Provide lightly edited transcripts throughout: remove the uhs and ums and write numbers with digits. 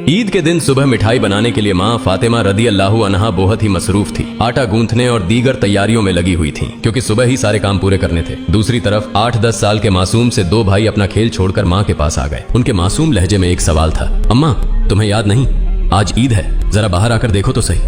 ईद के दिन सुबह मिठाई बनाने के लिए माँ फातिमा रदी अल्लाहु अन्हा बहुत ही मसरूफ थी। आटा गूंथने और दीगर तैयारियों में लगी हुई थी क्योंकि सुबह ही सारे काम पूरे करने थे। दूसरी तरफ 8-10 साल के मासूम से दो भाई अपना खेल छोड़कर माँ के पास आ गए। उनके मासूम लहजे में एक सवाल था, अम्मा तुम्हें याद नहीं आज ईद है, जरा बाहर आकर देखो तो सही।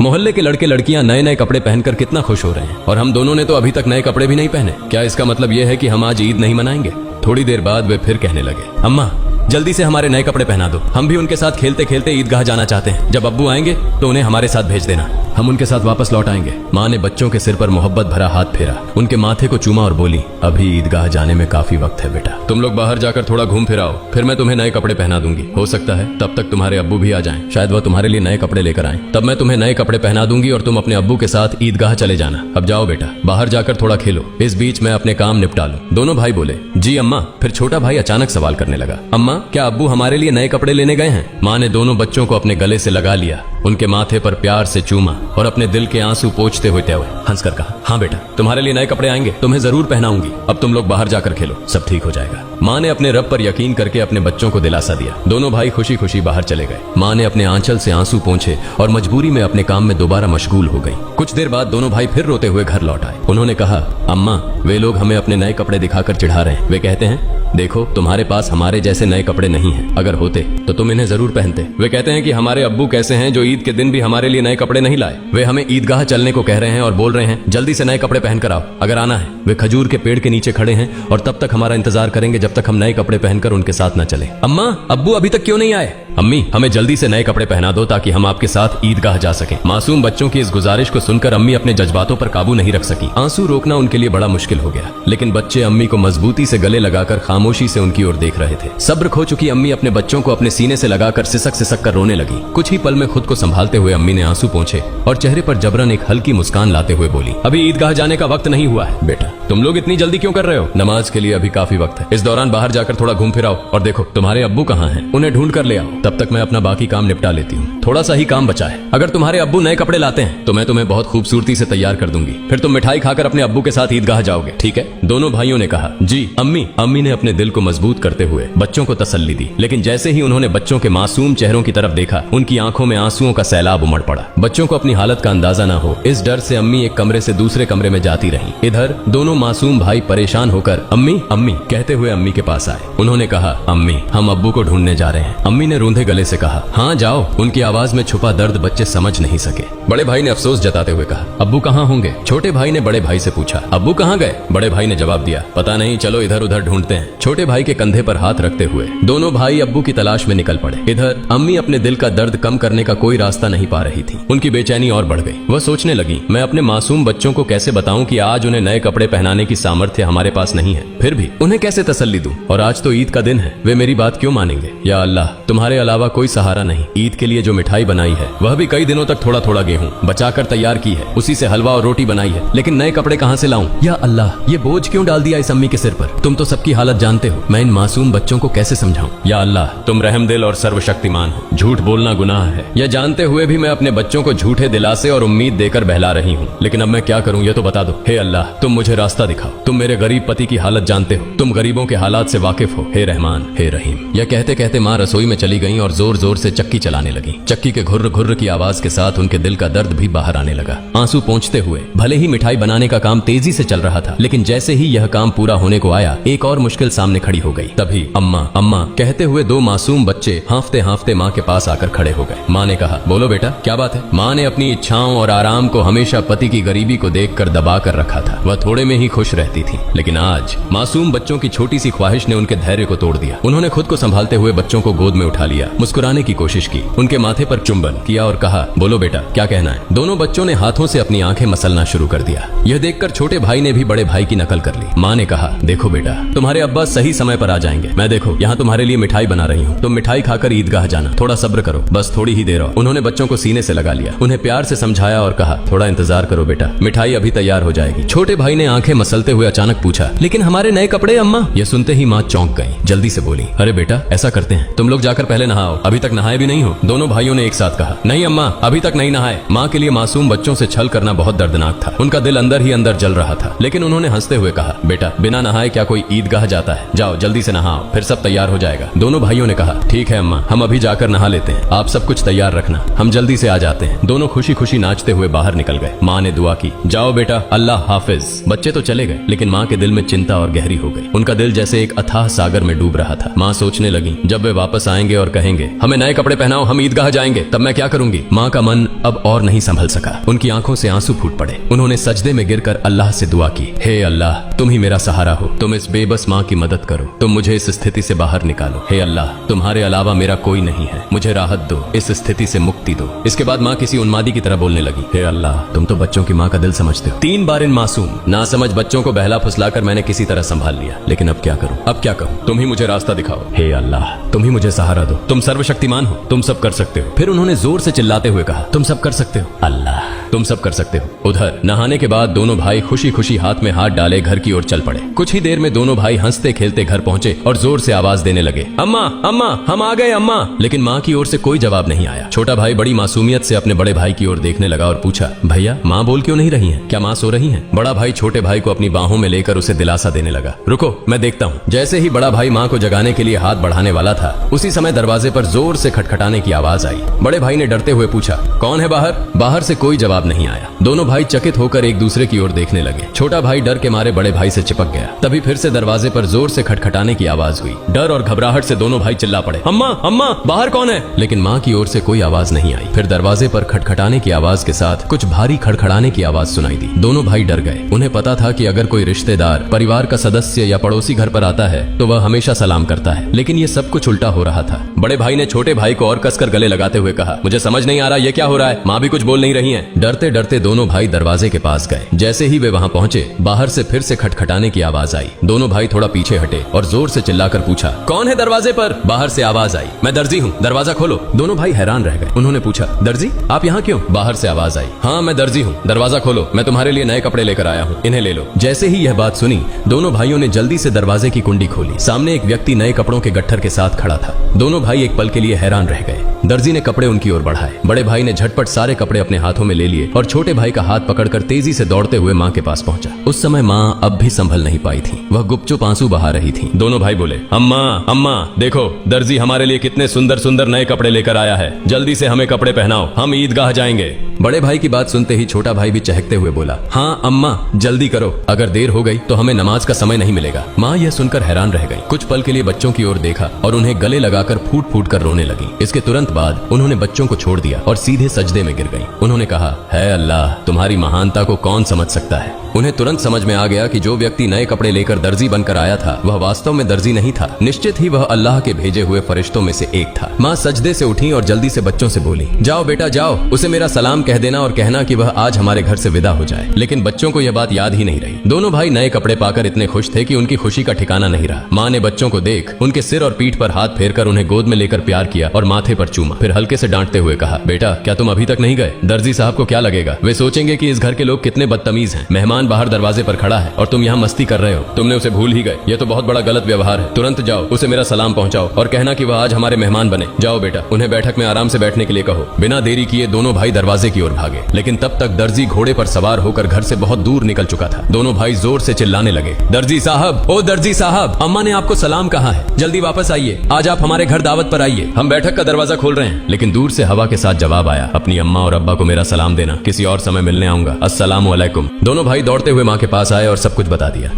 मोहल्ले के लड़के लड़कियां नए नए कपड़े पहनकर कितना खुश हो रहे हैं और हम दोनों ने तो अभी तक नए कपड़े भी नहीं पहने। क्या इसका मतलब यह है कि हम आज ईद नहीं मनाएंगे? थोड़ी देर बाद वे फिर कहने लगे, अम्मा जल्दी से हमारे नए कपड़े पहना दो, हम भी उनके साथ खेलते खेलते ईदगाह जाना चाहते हैं। जब अब्बू आएंगे तो उन्हें हमारे साथ भेज देना, हम उनके साथ वापस लौट आएंगे। माँ ने बच्चों के सिर पर मोहब्बत भरा हाथ फेरा, उनके माथे को चूमा और बोली, अभी ईदगाह जाने में काफी वक्त है बेटा, तुम लोग बाहर जाकर थोड़ा घूम फिर आओ, फिर मैं तुम्हें नए कपड़े पहना दूंगी। हो सकता है तब तक तुम्हारे अब्बू भी आ जाएं, शायद वह तुम्हारे लिए नए कपड़े लेकर आएं, तब मैं तुम्हें नए कपड़े पहना दूंगी और तुम अपने अब्बू के साथ ईदगाह चले जाना। अब जाओ बेटा, बाहर जाकर थोड़ा खेलो, इस बीच मैं अपने काम निपटा लूं। दोनों भाई बोले, जी अम्मा। फिर छोटा भाई अचानक सवाल करने लगा, अम्मा क्या अब्बू हमारे लिए नए कपड़े लेने गए हैं? माँ ने दोनों बच्चों को अपने गले से लगा लिया, उनके माथे पर प्यार से चूमा और अपने दिल के आंसू पोंछते हुए हंसकर कहा, हाँ बेटा तुम्हारे लिए नए कपड़े आएंगे, तुम्हें जरूर पहनाऊंगी, अब तुम लोग बाहर जाकर खेलो, सब ठीक हो जाएगा। माँ ने अपने रब पर यकीन करके अपने बच्चों को दिलासा दिया। दोनों भाई खुशी खुशी बाहर चले गए। माँ ने अपने आंचल से आंसू पोंछे और मजबूरी में अपने काम में दोबारा मशगूल हो गई। कुछ देर बाद दोनों भाई फिर रोते हुए घर लौट आए। उन्होंने कहा, अम्मा वे लोग हमें अपने नए कपड़े दिखाकर चिढ़ा रहे हैं। वे कहते हैं देखो तुम्हारे पास हमारे जैसे नए कपड़े नहीं हैं, अगर होते तो तुम इन्हें जरूर पहनते। वे कहते हैं कि हमारे अब्बू कैसे हैं जो ईद के दिन भी हमारे लिए नए कपड़े नहीं लाए। वे हमें ईदगाह चलने को कह रहे हैं और बोल रहे हैं जल्दी से नए कपड़े पहनकर आओ, अगर आना है। वे खजूर के पेड़ के नीचे खड़े हैं और तब तक हमारा इंतजार करेंगे जब तक हम नए कपड़े पहनकर उनके साथ न चले। अम्मा अब्बू अभी तक क्यों नहीं आए? अम्मी हमें जल्दी से नए कपड़े पहना दो ताकि हम आपके साथ ईदगाह जा सकें। मासूम बच्चों की इस गुजारिश को सुनकर अम्मी अपने जज्बातों पर काबू नहीं रख सकी। आंसू रोकना उनके लिए बड़ा मुश्किल हो गया, लेकिन बच्चे अम्मी को मजबूती से गले लगाकर खामोशी से उनकी ओर देख रहे थे। सब्र खो चुकी अम्मी अपने बच्चों को अपने सीने से लगाकर सिसक सिसक कर रोने लगी। कुछ ही पल में खुद को संभालते हुए अम्मी ने आंसू पोंछे और चेहरे पर जबरन एक हल्की मुस्कान लाते हुए बोली, अभी ईदगाह जाने का वक्त नहीं हुआ है बेटा, तुम लोग इतनी जल्दी क्यों कर रहे हो? नमाज के लिए अभी काफी वक्त है। इस दौरान बाहर जाकर थोड़ा घूम फिर आओ और देखो तुम्हारे अब्बू कहाँ हैं, उन्हें ढूंढ कर ले आओ, तब तक मैं अपना बाकी काम निपटा लेती हूँ। थोड़ा सा ही काम बचा है, अगर तुम्हारे अब्बू नए कपड़े लाते हैं तो मैं तुम्हें बहुत खूबसूरती से तैयार कर दूंगी, फिर तुम मिठाई खाकर अपने अब्बू के साथ ईदगाह जाओगे, ठीक है? दोनों भाइयों ने कहा, जी अम्मी। अम्मी ने अपने दिल को मजबूत करते हुए बच्चों को तसल्ली दी, लेकिन जैसे ही उन्होंने बच्चों के मासूम चेहरों की तरफ देखा, उनकी आंखों में आंसुओं का सैलाब उमड़ पड़ा। बच्चों को अपनी हालत का अंदाजा न हो, इस डर से अम्मी एक कमरे से दूसरे कमरे में जाती रही। इधर दोनों मासूम भाई परेशान होकर अम्मी अम्मी कहते हुए अम्मी के पास आए। उन्होंने कहा, अम्मी हम अब्बू को ढूंढने जा रहे हैं। अम्मी ने रूंधे गले से कहा, हाँ जाओ। उनकी आवाज में छुपा दर्द बच्चे समझ नहीं सके। बड़े भाई ने अफसोस जताते हुए कहा, अब्बू कहाँ होंगे? छोटे भाई ने बड़े भाई से पूछा, अब्बू कहाँ गए? बड़े भाई ने जवाब दिया, पता नहीं, चलो इधर उधर ढूंढते हैं। छोटे भाई के कंधे पर हाथ रखते हुए दोनों भाई अब्बू की तलाश में निकल पड़े। इधर अम्मी अपने दिल का दर्द कम करने का कोई रास्ता नहीं पा रही थी। उनकी बेचैनी और बढ़ गई। वह सोचने लगी, मैं अपने मासूम बच्चों को कैसे बताऊं कि आज उन्हें नए कपड़े पहनाने की सामर्थ्य हमारे पास नहीं है, फिर भी उन्हें कैसे तसल्ली दूं? और आज तो ईद का दिन है, वे मेरी बात क्यों मानेंगे? या अल्लाह तुम्हारे अलावा कोई सहारा नहीं। ईद के लिए जो मिठाई बनाई है वह भी कई दिनों तक थोड़ा थोड़ा गेहूं बचाकर तैयार की है, उसी से हलवा और रोटी बनाई है, लेकिन नए कपड़े कहां से लाऊं? या अल्लाह ये बोझ क्यों डाल दिया इस अम्मी के सिर पर? तुम तो सबकी हालत जानते हो, मैं इन मासूम बच्चों को कैसे समझाऊं? या अल्लाह तुम रहमदिल और सर्वशक्तिमान हो, झूठ बोलना गुनाह है। यह जानते हुए भी मैं अपने बच्चों को झूठे दिलासे और उम्मीद देकर बहला रही हूँ, लेकिन अब मैं क्या करूँ ये तो बता दो। हे अल्लाह तुम मुझे रास्ता दिखाओ, तुम मेरे गरीब पति की हालत जानते हो, तुम गरीबों के हालात से वाकिफ हो, हे रहमान हे रहीम। यह कहते कहते माँ रसोई में चली गई और जोर जोर से चक्की चलाने लगी। चक्की के घुर्र घुर्र की आवाज के साथ उनके दिल का दर्द भी बाहर आने लगा। आंसू पोंछते हुए भले ही मिठाई बनाने का काम तेजी से चल रहा था, लेकिन जैसे ही यह काम पूरा होने को आया, एक और मुश्किल सामने खड़ी हो गई। तभी अम्मा अम्मा कहते हुए दो मासूम बच्चे हांफते हांफते माँ के पास आकर खड़े हो गए। माँ ने कहा, बोलो बेटा क्या बात है? माँ ने अपनी इच्छाओं और आराम को हमेशा पति की गरीबी को देखकर दबा कर रखा था। वह थोड़े में ही खुश रहती थी, लेकिन आज मासूम बच्चों की छोटी सी ख्वाहिश ने उनके धैर्य को तोड़ दिया। उन्होंने खुद को संभालते हुए बच्चों को गोद में उठा लिया, मुस्कुराने की कोशिश की, उनके माथे पर चुंबन किया और कहा, बोलो बेटा क्या कहना है? दोनों बच्चों ने हाथों से अपनी आंखें मसलना शुरू कर दिया। यह देखकर छोटे भाई ने भी बड़े भाई की नकल कर ली। माँ ने कहा, देखो बेटा तुम्हारे अब्बा सही समय पर आ जाएंगे, मैं देखो यहाँ तुम्हारे लिए मिठाई बना रही हूँ, तुम मिठाई खाकर ईदगाह जाना, थोड़ा सब्र करो, बस थोड़ी ही देर और। उन्होंने बच्चों को सीने से लगा लिया, उन्हें प्यार से समझाया और कहा, थोड़ा इंतजार करो बेटा, मिठाई अभी तैयार हो जाएगी। छोटे भाई ने आंखें मसलते हुए अचानक पूछा, लेकिन हमारे नए कपड़े अम्मा? यह सुनते ही माँ चौंक गई, जल्दी से बोली, अरे बेटा ऐसा करते हैं, तुम लोग जाकर पहले नहाओ, अभी तक नहाए भी नहीं हो। दोनों भाइयों ने एक साथ कहा, नहीं अम्मा अभी तक नहीं नहाए। माँ के लिए मासूम बच्चों से छल करना बहुत दर्दनाक था, उनका दिल अंदर ही अंदर जल रहा था। लेकिन उन्होंने हंसते हुए कहा, बेटा बिना नहाए क्या कोई ईदगाह जाता है, जाओ जल्दी से नहाओ, फिर सब तैयार हो जाएगा। दोनों भाइयों ने कहा, ठीक है अम्मा, हम अभी जाकर नहा लेते हैं, आप सब कुछ तैयार रखना, हम जल्दी से आ जाते हैं। दोनों खुशी खुशी नाचते हुए बाहर निकल गए। माँ ने दुआ की, जाओ बेटा, अल्लाह हाफिज। बच्चे तो चले गए, लेकिन माँ के दिल में चिंता और गहरी हो गई। उनका दिल जैसे एक अथाह सागर में डूब रहा था। माँ सोचने लगी, जब वे वापस आएंगे और कहेंगे, हमें नए कपड़े पहनाओ, हम ईदगाह जाएंगे, तब मैं क्या करूंगी। माँ का मन अब और नहीं संभल सका, उनकी आंखों से आंसू फूट पड़े। उन्होंने सजदे में गिरकर अल्लाह से दुआ की, हे अल्लाह, तुम ही मेरा सहारा हो, तुम इस बेबस माँ की मदद करो, तुम मुझे इस स्थिति से बाहर निकालो। हे अल्लाह, तुम्हारे अलावा मेरा कोई नहीं है, मुझे राहत दो, इस स्थिति से मुक्ति दो। इसके बाद माँ किसी उन्मादी की तरह बोलने लगी, हे अल्लाह, तुम तो बच्चों की माँ का दिल समझते हो। 3 बार इन मासूम नासमझ बच्चों को बहला फुसलाकर मैंने किसी तरह संभाल लिया, लेकिन अब क्या करूं, अब क्या कहूं, तुम ही मुझे रास्ता दिखाओ। हे अल्लाह, तुम ही मुझे सहारा दो, तुम सर्वशक्तिमान हो, तुम सब कर सकते हो। फिर उन्होंने जोर से चिल्लाते हुए कहा, तुम सब कर सकते हो अल्लाह, तुम सब कर सकते हो। उधर नहाने के बाद दोनों भाई खुशी खुशी हाथ में हाथ डाले घर की ओर चल पड़े। कुछ ही देर में दोनों भाई हंसते खेलते घर पहुंचे और जोर से आवाज देने लगे, अम्मा अम्मा हम आ गए अम्मा। लेकिन माँ की ओर से कोई जवाब नहीं आया। छोटा भाई बड़ी मासूमियत से अपने बड़े भाई की ओर देखने लगा और पूछा, भैया माँ बोल क्यों नहीं रही हैं? क्या माँ सो रही हैं? बड़ा भाई छोटे भाई को अपनी बाहों में लेकर उसे दिलासा देने लगा, रुको मैं देखता हूँ। जैसे ही बड़ा भाई माँ को जगाने के लिए हाथ बढ़ाने वाला था, उसी समय दरवाजे पर जोर से खटखटाने की आवाज आई। बड़े भाई ने डरते हुए पूछा, कौन है बाहर? बाहर से कोई जवाब नहीं आया। दोनों भाई चकित होकर एक दूसरे की ओर देखने लगे। छोटा भाई डर के मारे बड़े भाई से चिपक गया। तभी फिर से दरवाजे पर जोर से खटखटाने की आवाज हुई। डर और घबराहट से दोनों भाई चिल्ला पड़े, अम्मा अम्मा बाहर कौन है? लेकिन माँ की ओर से कोई आवाज नहीं आई। फिर दरवाजे पर खटखटाने की आवाज के साथ कुछ भारी खड़खड़ाने की आवाज सुनाई दी। दोनों भाई डर गए। उन्हें पता था कि अगर कोई रिश्तेदार, परिवार का सदस्य या पड़ोसी घर पर आता है तो वह हमेशा सलाम करता है, लेकिन ये सब कुछ उल्टा हो रहा था। बड़े भाई ने छोटे भाई को और कसकर गले लगाते हुए कहा, मुझे समझ नहीं आ रहा ये क्या हो रहा है, माँ भी कुछ बोल नहीं रही है। डरते डरते दोनों भाई दरवाजे के पास गए। जैसे ही वे वहां पहुंचे, बाहर से फिर से खटखटाने की आवाज आई। दोनों भाई थोड़ा पीछे हटे और जोर से चिल्लाकर पूछा, कौन है दरवाजे पर? बाहर से आवाज आई, मैं दर्जी हूँ, दरवाजा खोलो। दोनों भाई हैरान रह गए। उन्होंने पूछा, दर्जी आप यहाँ क्यों? बाहर से आवाज आई, हाँ मैं दर्जी हूँ, दरवाजा खोलो, मैं तुम्हारे लिए नए कपड़े लेकर आया हूँ, इन्हें ले लो। जैसे ही यह बात सुनी, दोनों भाइयों ने जल्दी से दरवाजे की कुंडी खोली। सामने एक व्यक्ति नए कपड़ों के गट्ठर के साथ खड़ा था। दोनों भाई एक पल के लिए हैरान रह गए। दर्जी ने कपड़े उनकी ओर बढ़ाए। बड़े भाई ने झटपट सारे कपड़े अपने हाथों में ले लिए और छोटे भाई का हाथ पकड़कर तेजी से दौड़ते हुए माँ के पास पहुंचा। उस समय माँ अब भी संभल नहीं पाई थी, वह गुपचुप आंसू बहा रही थी। दोनों भाई बोले, अम्मा अम्मा देखो, दर्जी हमारे लिए कितने सुंदर सुंदर नए कपड़े लेकर आया है, जल्दी से हमें कपड़े पहनाओ, हम ईदगाह जाएंगे। बड़े भाई की बात सुनते ही छोटा भाई भी चहकते हुए बोला, हाँ अम्मा जल्दी करो, अगर देर हो गई तो हमें नमाज का समय नहीं मिलेगा। माँ यह सुनकर हैरान रह गई। कुछ पल के लिए बच्चों की ओर देखा और उन्हें गले लगाकर फूट फूट कर रोने लगी। इसके तुरंत बाद उन्होंने बच्चों को छोड़ दिया और सीधे सजदे में गिर गई। उन्होंने कहा, है अल्लाह, तुम्हारी महानता को कौन समझ सकता है। उन्हें तुरंत समझ में आ गया कि जो व्यक्ति नए कपड़े लेकर दर्जी बनकर आया था, वह वास्तव में दर्जी नहीं था, निश्चित ही वह अल्लाह के भेजे हुए फरिश्तों में से एक था। माँ सजदे से उठी और जल्दी से बच्चों से बोली, जाओ बेटा जाओ, उसे मेरा सलाम कह देना और कहना कि वह आज हमारे घर से विदा हो जाए। लेकिन बच्चों को यह बात याद ही नहीं रही। दोनों भाई नए कपड़े पाकर इतने खुश थे कि उनकी खुशी का ठिकाना नहीं रहा। माँ ने बच्चों को देख उनके सिर और पीठ पर हाथ फेरकर उन्हें गोद में लेकर प्यार किया और माथे पर चूमा। फिर हल्के से डांटते हुए कहा, बेटा क्या तुम अभी तक नहीं गए? दर्जी साहब को क्या लगेगा? वे सोचेंगे कि इस घर के लोग कितने बदतमीज हैं। मेहमान बाहर दरवाजे पर खड़ा है और तुम यहाँ मस्ती कर रहे हो। तुमने उसे भूल ही गए, ये तो बहुत बड़ा गलत व्यवहार है। तुरंत जाओ, उसे मेरा सलाम पहुंचाओ और कहना कि वह आज हमारे मेहमान बने। जाओ बेटा, उन्हें बैठक में आराम से बैठने के लिए कहो। बिना देरी किए दोनों भाई दरवाजे की ओर भागे, लेकिन तब तक दर्जी घोड़े पर सवार होकर घर से बहुत दूर निकल चुका था। दोनों भाई जोर से चिल्लाने लगे, दर्जी साहब, ओ दर्जी साहब, अम्मा ने आपको सलाम कहा है, जल्दी वापस आइए, आज आप हमारे घर दावत पर आइए, हम बैठक का दरवाजा खोल रहे हैं। लेकिन दूर से हवा के साथ जवाब आया, अपनी अम्मा और अब्बा को मेरा सलाम देना, किसी और समय मिलने आऊंगा, अस्सलामु अलैकुम। दोनों भाई दौड़ते हुए माँ के पास आए और सब कुछ बता दिया।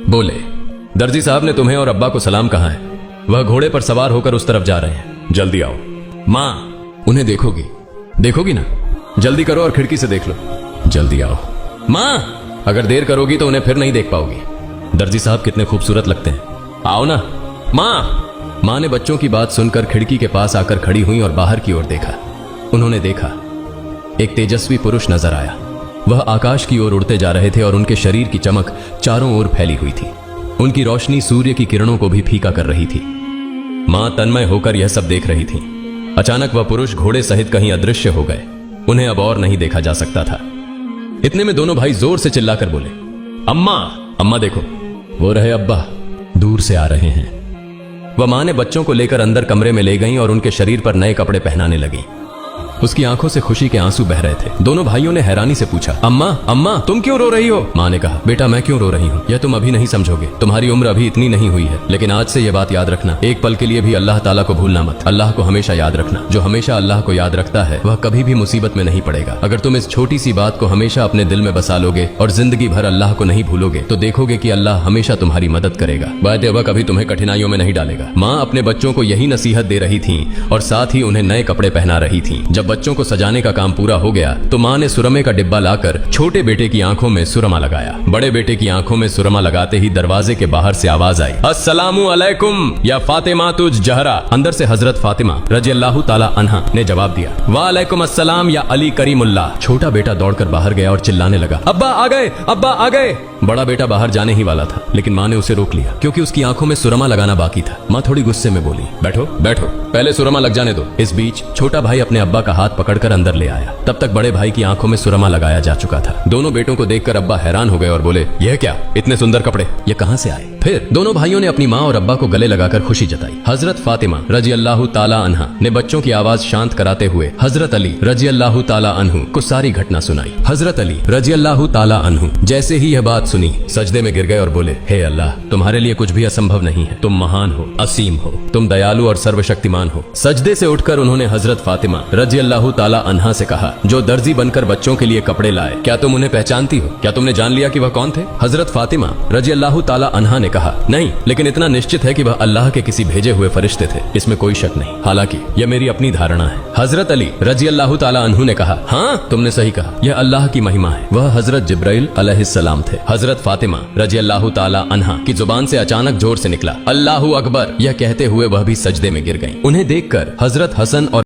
बोले, दर्जी साहब ने तुम्हें और अब्बा को सलाम कहा है, वह घोड़े पर सवार होकर उस तरफ जा रहे हैं, जल्दी आओ। माँ, उन्हें देखोगी? देखोगी ना? जल्दी करो और खिड़की से देख लो, जल्दी आओ। माँ, अगर देर करोगी तो उन्हें फिर नहीं देख पाओगी। दर्जी साहब कितने खूबसूरत लगते हैं, आओ ना। माँ ने बच्चों की बात सुनकर खिड़की के पास आकर खड़ी हुई और बाहर की ओर देखा। उन्होंने देखा एक तेजस्वी पुरुष नजर आया। वह आकाश की ओर उड़ते जा रहे थे और उनके शरीर की चमक चारों ओर फैली हुई थी। उनकी रोशनी सूर्य की किरणों को भी फीका कर रही थी। माँ तन्मय होकर यह सब देख रही थी। अचानक वह पुरुष घोड़े सहित कहीं अदृश्य हो गए। उन्हें अब और नहीं देखा जा सकता था। इतने में दोनों भाई जोर से चिल्लाकर बोले, अम्मा, अम्मा देखो, वो रहे अब्बा, दूर से आ रहे हैं। वह मां ने बच्चों को लेकर अंदर कमरे में ले गईं और उनके शरीर पर नए कपड़े पहनाने लगी। उसकी आंखों से खुशी के आंसू बह रहे थे। दोनों भाइयों ने हैरानी से पूछा, अम्मा, अम्मा, तुम क्यों रो रही हो? मां ने कहा, बेटा मैं क्यों रो रही हूँ, यह तुम अभी नहीं समझोगे। तुम्हारी उम्र अभी इतनी नहीं हुई है, लेकिन आज से यह बात याद रखना, एक पल के लिए भी अल्लाह ताला को भूलना मत। अल्लाह को हमेशा याद रखना। जो हमेशा अल्लाह को याद रखता है वह कभी भी मुसीबत में नहीं पड़ेगा। अगर तुम इस छोटी सी बात को हमेशा अपने दिल में बसा लोगे और जिंदगी भर अल्लाह को नहीं भूलोगे तो देखोगे कि अल्लाह हमेशा तुम्हारी मदद करेगा। बात वह कभी तुम्हें कठिनाइयों में नहीं डालेगा। माँ अपने बच्चों को यही नसीहत दे रही थी और साथ ही उन्हें नए कपड़े पहना रही थी। जब बच्चों को सजाने का काम पूरा हो गया तो माँ ने सुरमे का डिब्बा लाकर छोटे बेटे की आंखों में सुरमा लगाया। बड़े बेटे की आंखों में सुरमा लगाते ही दरवाजे के बाहर से आवाज आई, अस्सलामु अलैकुम या फातिमा तुज जहरा। अंदर से हजरत फातिमा रज़ियल्लाहु ताला अन्हा ने जवाब दिया, वालेकुम अस्सलाम या अली करीमुल्लाह। छोटा बेटा दौड़कर बाहर गया और चिल्लाने लगा, अब्बा आ गए, अब्बा आ गए। बड़ा बेटा बाहर जाने ही वाला था, लेकिन माँ ने उसे रोक लिया क्योंकि उसकी आंखों में सुरमा लगाना बाकी था। माँ थोड़ी गुस्से में बोली, बैठो बैठो, पहले सुरमा लग जाने दो। इस बीच छोटा भाई अपने अब्बा का हाथ पकड़कर अंदर ले आया। तब तक बड़े भाई की आंखों में सुरमा लगाया जा चुका था। दोनों बेटों को देखकर अब्बा हैरान हो गए और बोले, यह क्या, इतने सुंदर कपड़े, ये कहां से आए? फिर दोनों भाइयों ने अपनी माँ और अब्बा को गले लगाकर खुशी जताई। हजरत फातिमा रज़ियल्लाहु ताला अन्हा ने बच्चों की आवाज शांत कराते हुए हजरत अली रज़ियल्लाहु ताला अन्हु को सारी घटना सुनाई। हजरत अली रज़ियल्लाहु ताला अन्हु जैसे ही यह बात सुनी सजदे में गिर गए और बोले, हे अल्लाह, तुम्हारे लिए कुछ भी असंभव नहीं है। तुम महान हो, असीम हो, तुम दयालु और सर्वशक्तिमान हो। सजदे से उठकर उन्होंने हजरत फातिमा रज़ियल्लाहु ताला अन्हा से कहा, जो दर्जी बनकर बच्चों के लिए कपड़े लाए, क्या तुम उन्हें पहचानती हो? क्या तुमने जान लिया कि वह कौन थे? हजरत फातिमा रज़ियल्लाहु ताला अन्हा ने कहा, नहीं, लेकिन इतना निश्चित है कि वह अल्लाह के किसी भेजे हुए फरिश्ते थे, इसमें कोई शक नहीं। हालांकि यह मेरी अपनी धारणा है। हजरत अली रज़ियल्लाहु ताला अन्हु ने कहा, हाँ, तुमने सही कहा, यह अल्लाह की महिमा है। वह हजरत जिब्राइल अलैहिस्सलाम थे। हजरत फातिमा रज़ियल्लाहु ताला अन्हा की जुबान से अचानक जोर से निकला, अल्लाहु अकबर। यह कहते हुए वह भी सजदे में गिर गईं। उन्हें देखकर हजरत हसन और